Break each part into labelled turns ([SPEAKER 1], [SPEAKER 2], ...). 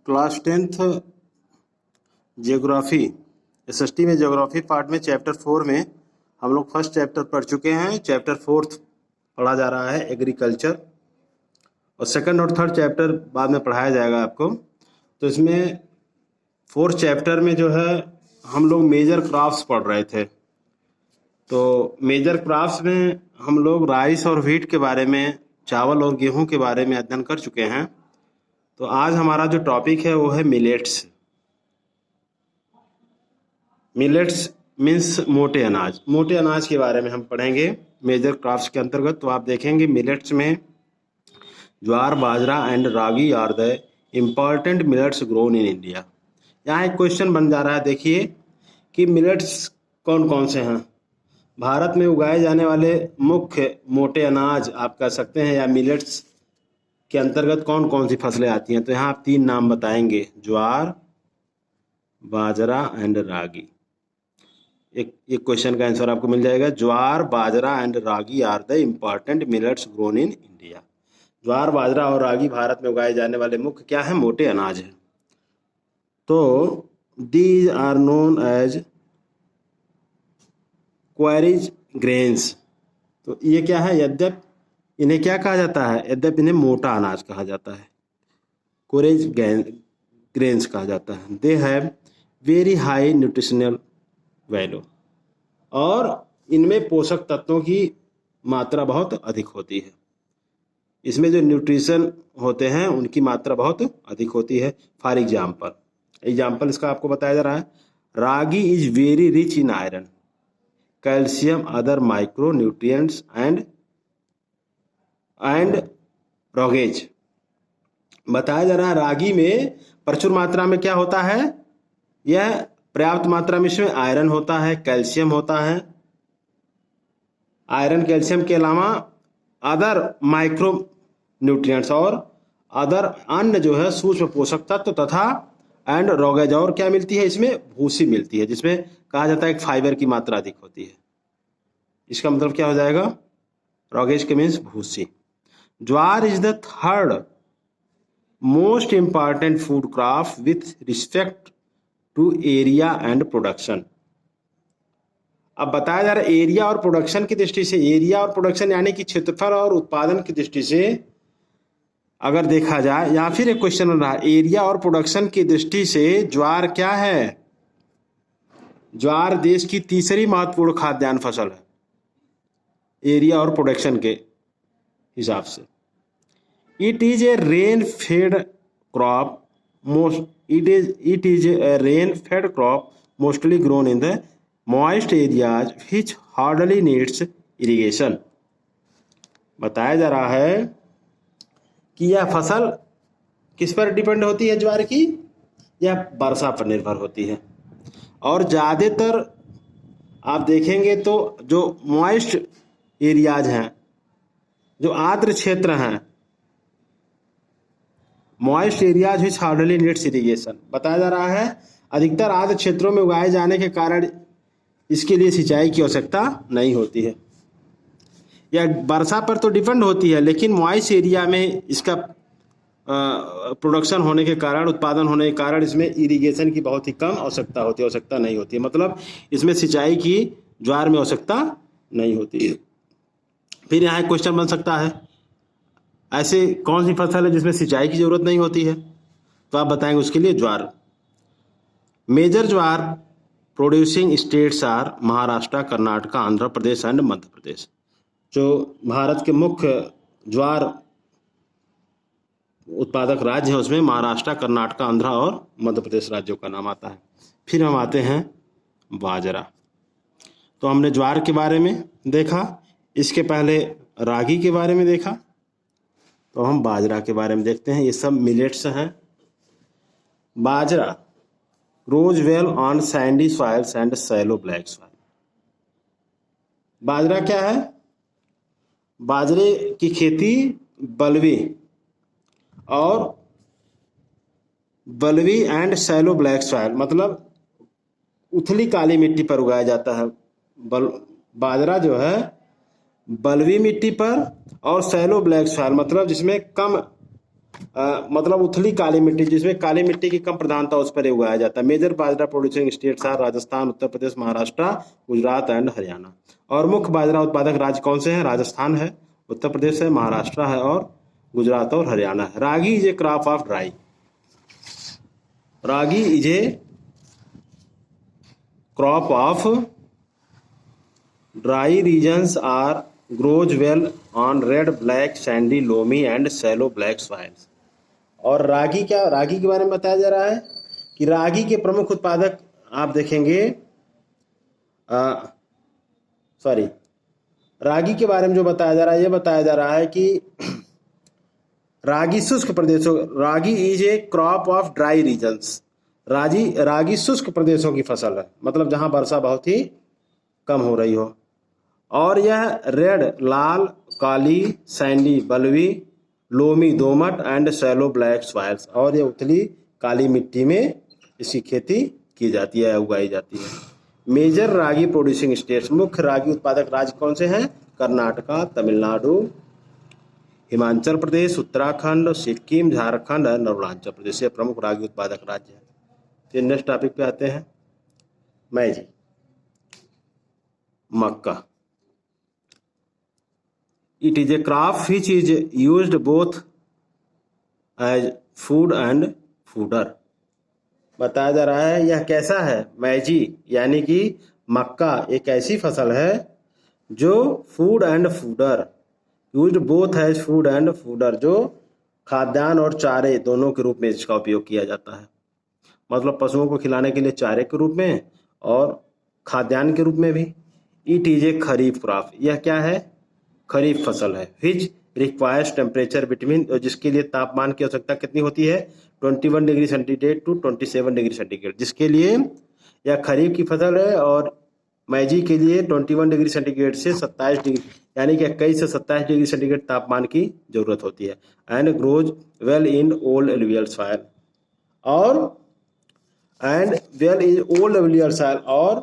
[SPEAKER 1] Class 10th geography SST में geography part में chapter 4 में हम लोग फर्स्ट चैप्टर पढ़ चुके हैं। चैप्टर 4 पढ़ा जा रहा है एग्रीकल्चर, और सेकंड और थर्ड चैप्टर बाद में पढ़ाया जाएगा आपको। तो इसमें फोर्थ चैप्टर में जो है हम लोग मेजर क्रॉप्स पढ़ रहे थे। तो मेजर क्रॉप्स में हम लोग राइस और व्हीट के बारे में, चावल और गेहूं के बारे में अध्ययन कर चुके हैं। तो आज हमारा जो टॉपिक है वो है मिलेट्स। मिलेट्स मीन्स मोटे अनाज। मोटे अनाज के बारे में हम पढ़ेंगे मेजर क्रॉप्स के अंतर्गत। तो आप देखेंगे मिलेट्स में jowar, bajra and ragi are the important millets grown in India. यहाँ एक क्वेश्चन बन जा रहा है, देखिए कि मिलेट्स कौन कौन से हैं। भारत में उगाए जाने वाले मुख्य मोटे अनाज आप कह सकते हैं, या मिलेट्स के अंतर्गत कौन कौन सी फसलें आती हैं। तो यहाँ आप 3 नाम बताएंगे, ज्वार, बाजरा एंड रागी। एक क्वेश्चन का आंसर आपको मिल जाएगा। Jowar, bajra and ragi are the important millets grown in India. ज्वार, बाजरा और रागी भारत में उगाए जाने वाले मुख्य क्या है, मोटे अनाज हैं। तो these are known as coarse grains. तो ये क्या है, यद्यप इन्हें क्या कहा जाता है, यद्यप इन्हें मोटा अनाज कहा जाता है, क्वारिज ग्रेन्स कहा जाता है। They have very high nutritional value, और इनमें पोषक तत्वों की मात्रा बहुत अधिक होती है। इसमें जो न्यूट्रिशन होते हैं उनकी मात्रा बहुत अधिक होती है। फॉर एग्जाम्पल इसका आपको बताया जा रहा है, ragi is very rich in iron, calcium, other micro nutrients and roughage. बताया जा रहा है रागी में प्रचुर मात्रा में क्या होता है, यह पर्याप्त मात्रा में इसमें आयरन होता है, कैल्शियम होता है। आयरन कैल्शियम के अलावा अदर माइक्रो न्यूट्रिएंट्स और अदर अन्य जो है सूक्ष्म पोषक तत्व तथा एंड रोगेज, और क्या मिलती है इसमें, भूसी मिलती है, जिसमें कहा जाता है कि फाइबर की मात्रा अधिक होती है। इसका मतलब क्या हो जाएगा, रोगेज के मीन्स भूसी। Jowar is the third most important food crop with respect to area and production. अब बताया जा रहा है एरिया और प्रोडक्शन की दृष्टि से, एरिया और प्रोडक्शन यानी कि क्षेत्रफल और उत्पादन की दृष्टि से अगर देखा जाए, या फिर एक क्वेश्चन बन रहा है एरिया और प्रोडक्शन की दृष्टि से ज्वार क्या है। ज्वार देश की तीसरी महत्वपूर्ण खाद्यान्न फसल है एरिया और प्रोडक्शन के हिसाब से। It is A rain fade crop it is a rain fed crop mostly grown in the moist areas which hardly needs irrigation। बताया जा रहा है कि यह फसल किस पर डिपेंड होती है, ज्वार की, यह वर्षा पर निर्भर होती है। और ज़्यादातर आप देखेंगे तो जो मॉइस्ट एरियाज हैं, जो आर्द्र क्षेत्र हैं, moist areas which hardly needs irrigation. बताया जा रहा है अधिकतर आर्द्र क्षेत्रों में उगाए जाने के कारण इसके लिए सिंचाई की आवश्यकता नहीं होती है। यह वर्षा पर तो डिपेंड होती है, लेकिन मॉइस्ट एरिया में इसका प्रोडक्शन होने के कारण, उत्पादन होने के कारण इसमें इरिगेशन की बहुत ही कम आवश्यकता नहीं होती है। मतलब इसमें सिंचाई की ज्वार में आवश्यकता नहीं होती है। फिर यहाँ एक क्वेश्चन बन सकता है, ऐसे कौन सी फसल है जिसमें सिंचाई की जरूरत नहीं होती है। तो आप बताएंगे उसके लिए ज्वार। Major jowar producing states are Maharashtra, Karnataka, Andhra Pradesh and Madhya Pradesh. जो भारत के मुख्य ज्वार उत्पादक राज्य हैं उसमें महाराष्ट्र, कर्नाटक, आंध्र और मध्य प्रदेश राज्यों का नाम आता है। फिर हम आते हैं बाजरा। तो हमने ज्वार के बारे में देखा, इसके पहले रागी के बारे में देखा, तो हम बाजरा के बारे में देखते हैं। ये सब मिलेट्स हैं। Bajra grows well on sandy soils and shallow black soil. बाजरा क्या है, बाजरे की खेती बलवी एंड शैलो ब्लैक सॉइल, मतलब उथली काली मिट्टी पर उगाया जाता है। बाजरा जो है बलवी मिट्टी पर, और शैलो ब्लैक सॉइल मतलब जिसमें कम मतलब उथली काली मिट्टी, जिसमें काली मिट्टी की कम प्रधानता, उस पर उगाया जाता है। Major bajra producing states are Rajasthan, Uttar Pradesh, Maharashtra, Gujarat and Haryana. और मुख्य बाजरा उत्पादक राज्य कौन से हैं? राजस्थान है, उत्तर प्रदेश है, महाराष्ट्र है और गुजरात और हरियाणा है। Ragi is a crop of dry, ragi is a crop of dry regions are grows well on red, black, sandy, loamy and shallow black soils. और रागी क्या, रागी के बारे में बताया जा रहा है कि रागी के प्रमुख उत्पादक आप देखेंगे, सॉरी, रागी के बारे में जो बताया जा रहा है, ये बताया जा रहा है कि रागी शुष्क प्रदेशों, ragi is a crop of dry regions, रागी शुष्क प्रदेशों की फसल है, मतलब जहां वर्षा बहुत ही कम हो रही हो। और यह रेड लाल, काली, सैंडी बलुई, लोमी दोमट एंड सैलो ब्लैक सॉइल्स, और ये उथली काली मिट्टी में इसकी खेती की जाती है, उगाई जाती है। मेजर रागी प्रोड्यूसिंग स्टेट्स, मुख्य रागी उत्पादक राज्य कौन से हैं? कर्नाटका, तमिलनाडु, हिमाचल प्रदेश, उत्तराखंड, सिक्किम, झारखंड और अरुणाचल प्रदेश, ये प्रमुख रागी उत्पादक राज्य हैं। तो नेक्स्ट टॉपिक पे आते हैं, मैजी, मक्का। It is a crop which is used both as food and fodder. बताया जा रहा है यह कैसा है? मैजी यानी कि मक्का एक ऐसी फसल है जो food and fodder, used both as food and fodder, जो खाद्यान्न और चारे दोनों के रूप में इसका उपयोग किया जाता है। मतलब पशुओं को खिलाने के लिए चारे के रूप में और खाद्यान्न के रूप में भी। It is A kharif crop, यह क्या है? खरीफ फसल है। विच रिक्वायर्स टेम्परेचर बिटवीन, जिसके लिए तापमान की आवश्यकता कितनी होती है? 21 degree centigrade to 27 degree centigrade, जिसके लिए यह खरीफ की फसल है। और मैजी के लिए 21 डिग्री सेंटीग्रेड से 27 डिग्री, यानी कि 21 से 27 डिग्री सेंटीग्रेड तापमान की जरूरत होती है। And grows well in old alluvial soil, और and well in old alluvial soil, और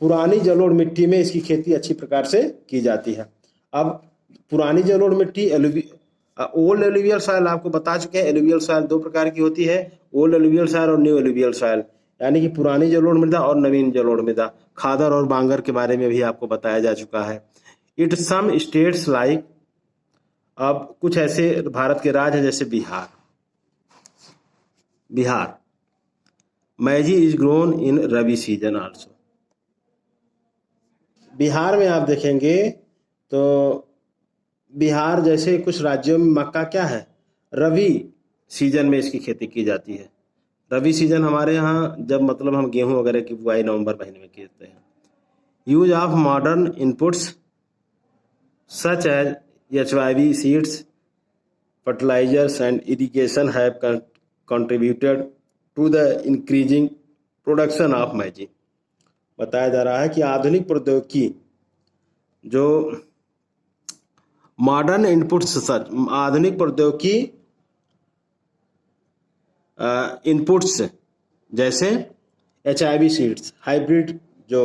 [SPEAKER 1] पुरानी जलोढ़ मिट्टी में इसकी खेती अच्छी प्रकार से की जाती है। अब पुरानी जलोढ़ मिट्टी, ओल्ड एलुवियल सॉइल आपको बता चुके हैं। एलुवियल सॉइल दो प्रकार की होती है, ओल्ड एलुवियल सॉइल और न्यू एलुवियल सॉइल, यानी कि पुरानी जलोढ़ मृदा और नवीन जलोढ़ मृदा। खादर और बांगर के बारे में भी आपको बताया जा चुका है। इट सम स्टेट्स लाइक, अब कुछ ऐसे भारत के राज्य हैं जैसे Bihar, maize is grown in rabi season also. Bihar में आप देखेंगे तो बिहार जैसे कुछ राज्यों में मक्का क्या है? रबी सीजन में इसकी खेती की जाती है। रबी सीजन हमारे यहाँ जब मतलब हम गेहूं वगैरह की बुआई नवंबर महीने में करते हैं। Use of modern inputs such as HYV seeds, fertilisers and irrigation have contributed to the increasing production of maize. बताया जा रहा है कि आधुनिक प्रौद्योगिकी, जो मॉडर्न इनपुट्स सच, आधुनिक प्रौद्योगिकी इनपुट्स जैसे HIV सीड्स, हाइब्रिड जो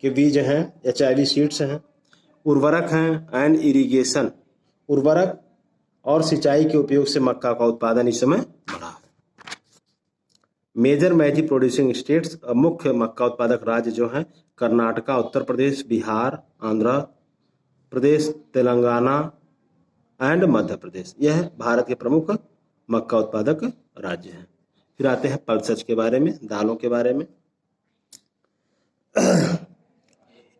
[SPEAKER 1] के बीज हैं, HIV सीड्स हैं, उर्वरक हैं एंड इरिगेशन, उर्वरक और सिंचाई के उपयोग से मक्का का उत्पादन इस समय बढ़ा है। मेजर मैजी प्रोड्यूसिंग स्टेट्स, मुख्य मक्का उत्पादक राज्य जो हैं कर्नाटका, उत्तर प्रदेश, बिहार, आंध्र प्रदेश, तेलंगाना एंड मध्य प्रदेश, यह भारत के प्रमुख मक्का उत्पादक राज्य हैं। फिर आते हैं पल्सेस के बारे में, दालों के बारे में।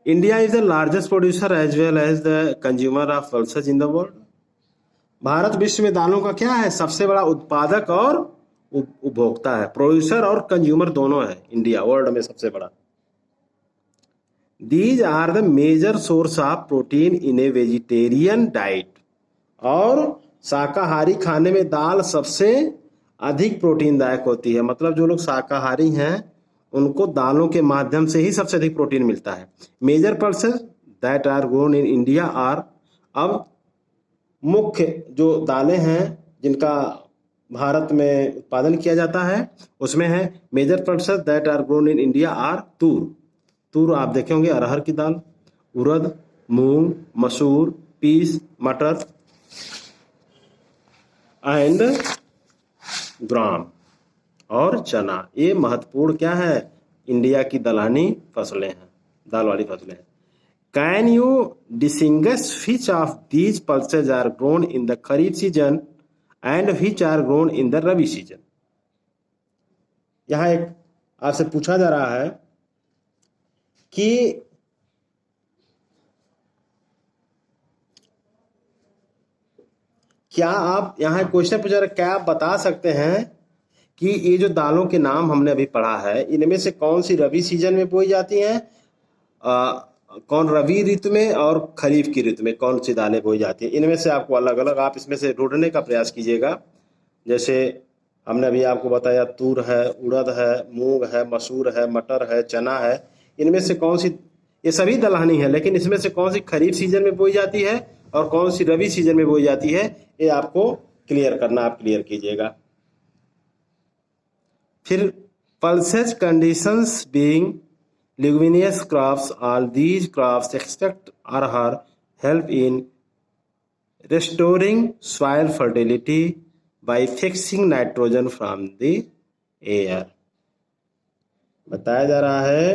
[SPEAKER 1] India is the largest producer as well as the consumer of pulses in the world. Bharat विश्व में दालों का क्या है? सबसे बड़ा उत्पादक और उपभोक्ता है। प्रोड्यूसर और कंज्यूमर दोनों है इंडिया, वर्ल्ड में सबसे बड़ा। These are the major source of protein in a vegetarian diet, और शाकाहारी खाने में दाल सबसे अधिक प्रोटीनदायक होती है। मतलब जो लोग शाकाहारी हैं उनको दालों के माध्यम से ही सबसे अधिक प्रोटीन मिलता है। Major pulses that are grown in India are, अब मुख्य जो दालें हैं जिनका भारत में उत्पादन किया जाता है उसमें है major pulses that are grown in India are tur आप देखे होंगे, अरहर की दाल, उड़द, मूंग, मसूर, पीस, मटर एंड ग्राम और चना, ये महत्वपूर्ण क्या है, इंडिया की दलहनी फसलें हैं, दाल वाली फसलें हैं। Can you distinguish which of these pulses are grown in the kharif season and which are grown in the rabi season. यहां एक आपसे पूछा जा रहा है कि क्या आप, यहाँ क्वेश्चन पूछा रहा है, क्या आप बता सकते हैं कि ये जो दालों के नाम हमने अभी पढ़ा है इनमें से कौन सी रबी सीजन में बोई जाती हैं, कौन रबी ऋतु में और खरीफ की ऋतु में कौन सी दालें बोई जाती हैं। इनमें से आपको अलग अलग आप इसमें से ढूंढने का प्रयास कीजिएगा। जैसे हमने अभी आपको बताया तूर है, उड़द है, मूंग है, मसूर है, मटर है, चना है। इनमें से कौन सी, ये सभी दलहनी है, लेकिन इसमें से कौन सी खरीफ सीजन में बोई जाती है और कौन सी रबी सीजन में बोई जाती है, ये आपको क्लियर करना, आप क्लियर कीजिएगा। फिर pulses conditions being leguminous crops, all these crops except arhar help in restoring soil fertility by fixing nitrogen from the air। बताया जा रहा है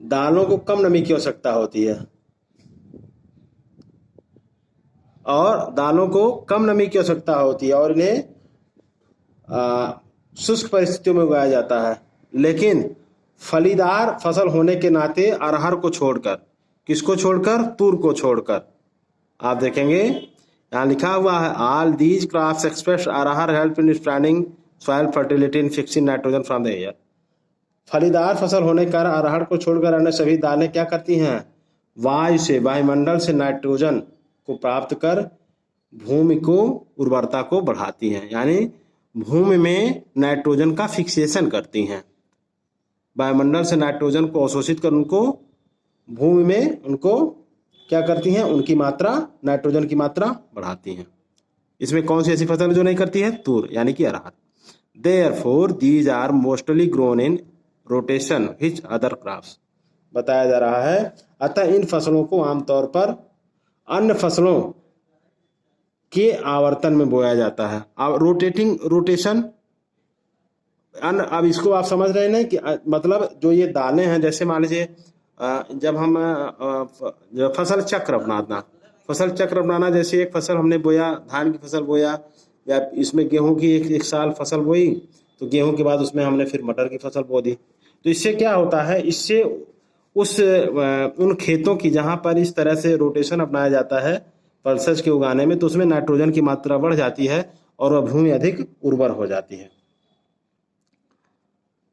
[SPEAKER 1] दालों को कम नमी की आवश्यकता होती है और दालों को कम नमी की आवश्यकता होती है और इन्हें शुष्क परिस्थितियों में उगाया जाता है, लेकिन फलीदार फसल होने के नाते अरहर को छोड़कर, किसको छोड़कर, तूर को छोड़कर, आप देखेंगे यहाँ लिखा हुआ है all these crops express arhar help in spreading soil fertility in fixing nitrogen from the air. फलीदार फसल होने के कारण अरहर को छोड़कर अन्य सभी दालें क्या करती हैं, वायु से, वायुमंडल से नाइट्रोजन को प्राप्त कर भूमि को उर्वरता को बढ़ाती हैं, यानी भूमि में नाइट्रोजन का फिक्सेशन करती हैं। वायुमंडल से नाइट्रोजन को अवशोषित कर उनको भूमि में उनको क्या करती हैं, उनकी मात्रा, नाइट्रोजन की मात्रा बढ़ाती हैं। इसमें कौन सी ऐसी फसल जो नहीं करती है, तूर यानी कि अरहर। Therefore these are mostly grown in rotation which other crops. बताया जा रहा है अतः इन फसलों को आमतौर पर अन्य फसलों के आवर्तन में बोया जाता है। रोटेशन अब इसको आप समझ रहे हैं ना कि मतलब जो ये दालें हैं, जैसे मान लीजिए जब हम फसल चक्र अपनाना, जैसे एक फसल हमने बोया, धान की फसल बोया या इसमें गेहूं की एक साल फसल बोई, तो गेहूं के बाद उसमें हमने फिर मटर की फसल बो दी। तो इससे क्या होता है, इससे उन खेतों की जहां पर इस तरह से रोटेशन अपनाया जाता है पल्सेज के उगाने में, तो उसमें नाइट्रोजन की मात्रा बढ़ जाती है और वह भूमि अधिक उर्वर हो जाती है।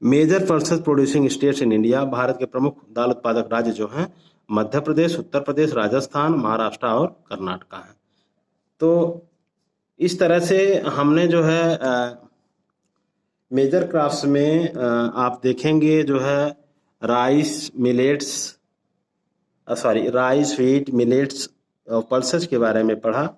[SPEAKER 1] Major pulses producing states in India, Bharat के प्रमुख दाल उत्पादक राज्य जो हैं मध्य प्रदेश, उत्तर प्रदेश, राजस्थान, महाराष्ट्र और कर्नाटका है। तो इस तरह से हमने जो है मेजर क्रॉप्स में आप देखेंगे जो है राइस, व्हीट, मिलेट्स और पल्सेज के बारे में पढ़ा।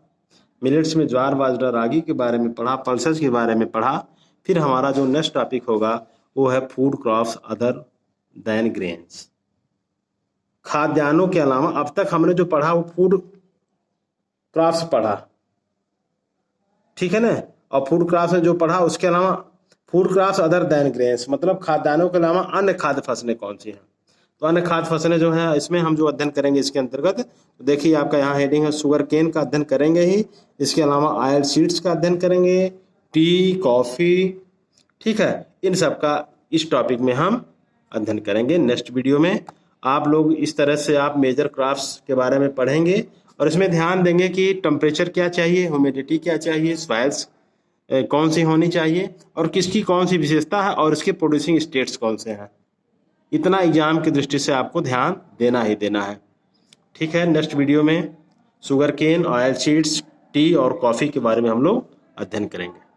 [SPEAKER 1] मिलेट्स में ज्वार, बाजरा, रागी के बारे में पढ़ा, पल्सेज के बारे में पढ़ा। फिर हमारा जो नेक्स्ट टॉपिक होगा वो है food crops other than grains. खाद्यान्नों के अलावा अब तक हमने जो पढ़ा वो फूड क्रॉप्स पढ़ा, ठीक है ना, और फूड क्रॉप्स में जो पढ़ा उसके अलावा food crops other than grains मतलब खाद्यान्नों के अलावा अन्य खाद्य फसलें कौन सी हैं। तो अन्य खाद्य फसलें जो हैं इसमें हम जो अध्ययन करेंगे इसके अंतर्गत, तो देखिए आपका यहाँ हेडिंग है शुगर केन का अध्ययन करेंगे ही, इसके अलावा ऑयल सीड्स का अध्ययन करेंगे, टी, कॉफ़ी, ठीक है, इन सब का इस टॉपिक में हम अध्ययन करेंगे। नेक्स्ट वीडियो में आप लोग इस तरह से आप मेजर क्रॉप्स के बारे में पढ़ेंगे और इसमें ध्यान देंगे कि टेम्परेचर क्या चाहिए, ह्यूमिडिटी क्या चाहिए, सॉइल्स कौन सी होनी चाहिए और किसकी कौन सी विशेषता है और इसके प्रोड्यूसिंग स्टेट्स कौन से हैं। इतना एग्जाम की दृष्टि से आपको ध्यान देना ही देना है, ठीक है। नेक्स्ट वीडियो में sugar cane, oil seeds, tea और कॉफ़ी के बारे में हम लोग अध्ययन करेंगे।